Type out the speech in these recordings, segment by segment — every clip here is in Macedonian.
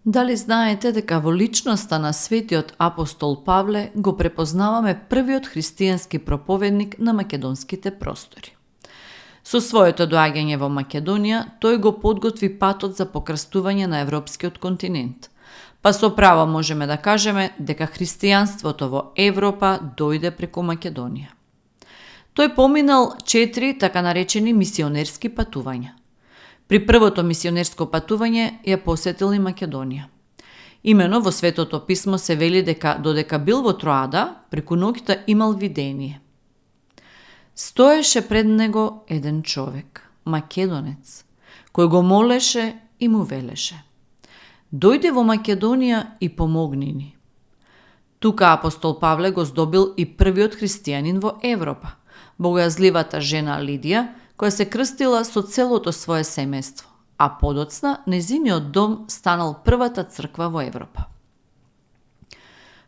Дали знаете дека во личноста на светиот апостол Павле го препознаваме првиот христијански проповедник на македонските простори? Со своето доаѓање во Македонија, тој го подготви патот за покрстување на европскиот континент. Па со право можеме да кажеме дека христијанството во Европа дојде преку Македонија. Тој поминал 4 така наречени мисионерски патувања. При првото мисионерско патување ја посетил и Македонија. Имено во Светото писмо се вели дека додека бил во Троада, преку ноќта имал видение. Стоеше пред него еден човек, македонец, кој го молеше и му велеше: дојди во Македонија и помогни ни. Тука апостол Павле го здобил и првиот христијанин во Европа, богојазливата жена Лидија, која се крстила со целото свое семејство, а подоцна незиниот дом станал првата црква во Европа.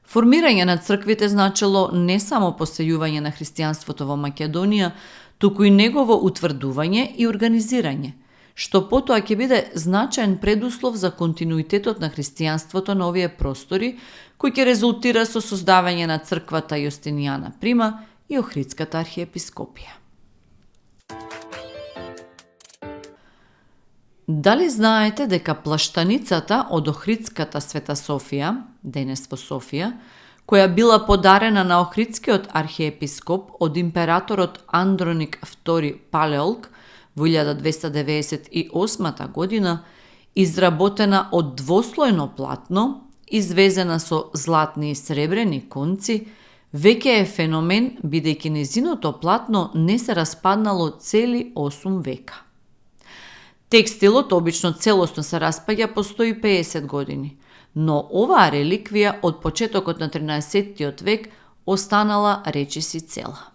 Формирање на црквите значило не само посејување на христијанството во Македонија, туку и негово утврдување и организирање, што потоа ќе биде значаен предуслов за континуитетот на христијанството на овие простори, кој ќе резултира со создавање на црквата Јустинијана Прима и Охридската архиепископија. Дали знаете дека плаштаницата од Охридската Света Софија, денес во Софија, која била подарена на Охридскиот архиепископ од императорот Андроник II Палеолг во 1298 година, изработена од двослојно платно, извезена со златни и сребрени конци, веќе е феномен, бидејќи незиното платно не се распаднало цели 8 века. Текстилот обично целосно се распаѓа по 150 години, но оваа реликвија од почетокот на 13 век останала речиси цела.